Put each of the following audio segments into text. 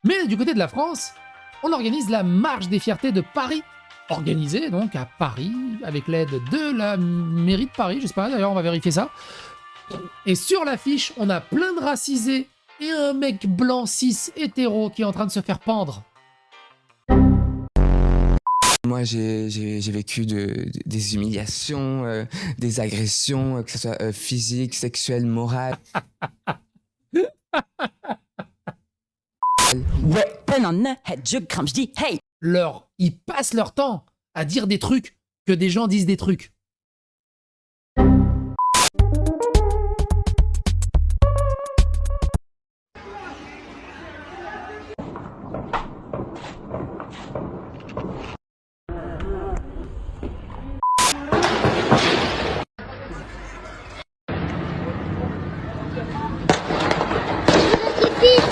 Mais du côté de la France, on organise la marche des fiertés de Paris, organisée donc à Paris, avec l'aide de la mairie de Paris, je sais pas, d'ailleurs on va vérifier ça. Et sur l'affiche, on a plein de racisés et un mec blanc cis hétéro qui est en train de se faire pendre. Moi, j'ai vécu des humiliations, des agressions, que ce soit physiques, sexuelles, morales. Ouais, pen on the head, je crame, je dis hey. Ils passent leur temps à dire des trucs que des gens disent des trucs.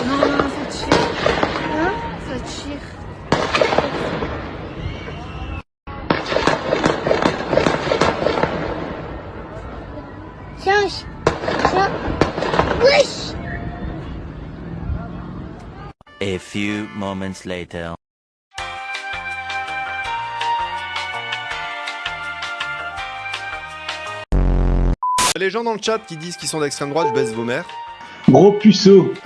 Non, non, ça tire. Hein? Ça tire. Change. Wesh! A few moments later. Les gens dans le chat qui disent qu'ils sont d'extrême droite, je baisse vos mères. Gros puceau. Puis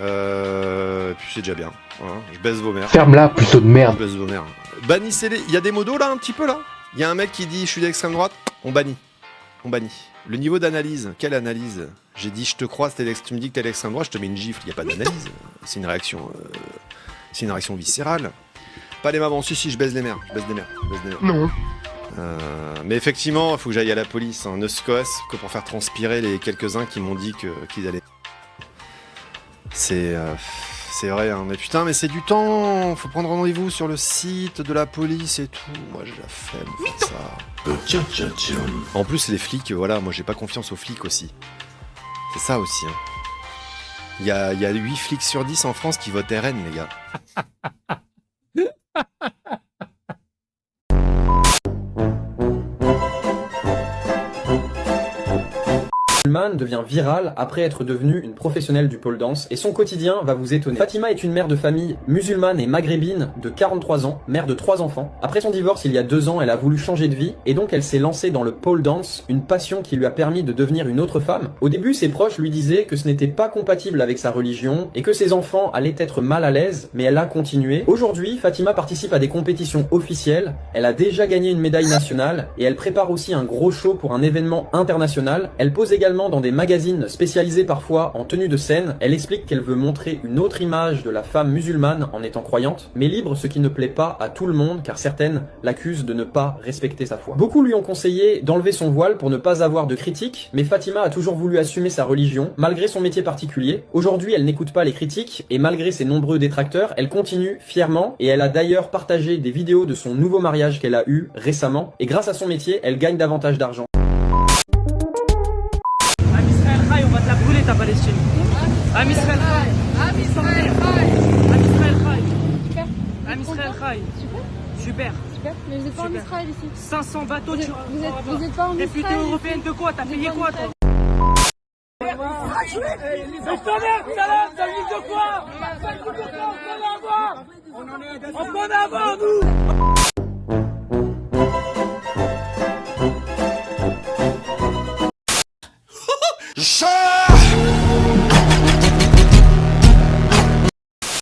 c'est déjà bien. Voilà, je baisse vos mères. Ferme-la, puceau de Je merde. baisse vos mères. Bannissez-les. Il y a des modos là, un petit peu là. Il y a un mec qui dit je suis d'extrême droite, on bannit. On bannit. Le niveau d'analyse, quelle analyse? J'ai dit je te crois, tu me dis que t'es d'extrême droite, je te mets une gifle, il n'y a pas d'analyse. C'est une réaction. C'est une réaction viscérale. Pas les mamans, si, je baisse les mères. Je baisse des mères. Non. Mais effectivement, il faut que j'aille à la police, ne serait-ce que pour faire transpirer les quelques-uns qui m'ont dit qu'ils allaient. C'est vrai, hein. Mais putain, mais c'est du temps. Faut prendre rendez-vous sur le site de la police et tout. Moi, j'ai la flemme de faire ça. En plus, les flics, voilà, moi, j'ai pas confiance aux flics aussi. C'est ça aussi. Hein. Il y a 8 flics sur 10 en France qui votent RN, les gars. Musulmane devient virale après être devenue une professionnelle du pole dance et son quotidien va vous étonner. Fatima est une mère de famille musulmane et maghrébine de 43 ans, mère de 3 enfants. Après son divorce il y a 2 ans, elle a voulu changer de vie et donc elle s'est lancée dans le pole dance, une passion qui lui a permis de devenir une autre femme. Au début, ses proches lui disaient que ce n'était pas compatible avec sa religion et que ses enfants allaient être mal à l'aise, mais elle a continué. Aujourd'hui, Fatima participe à des compétitions officielles, elle a déjà gagné une médaille nationale et elle prépare aussi un gros show pour un événement international. Elle pose également dans des magazines spécialisés parfois en tenue de scène. Elle explique qu'elle veut montrer une autre image de la femme musulmane en étant croyante, mais libre, ce qui ne plaît pas à tout le monde car certaines l'accusent de ne pas respecter sa foi. Beaucoup lui ont conseillé d'enlever son voile pour ne pas avoir de critiques, mais Fatima a toujours voulu assumer sa religion, malgré son métier particulier. Aujourd'hui, elle n'écoute pas les critiques, et malgré ses nombreux détracteurs, elle continue fièrement, et elle a d'ailleurs partagé des vidéos de son nouveau mariage qu'elle a eu récemment, et grâce à son métier, elle gagne davantage d'argent. On va te la brûler ta Palestine. Am Israël Chai. Am Israël Chai. Am Israël Chai. Super. Am Israël Chai. Super. Super. Super. Mais vous êtes pas en Super. Israël ici. 500 bateaux. Vous êtes pas en Députée Israël. européenne de quoi? T'as payé pas en quoi toi? Israël. Mais ta mère, t'as le de quoi? On en a avoir, nous.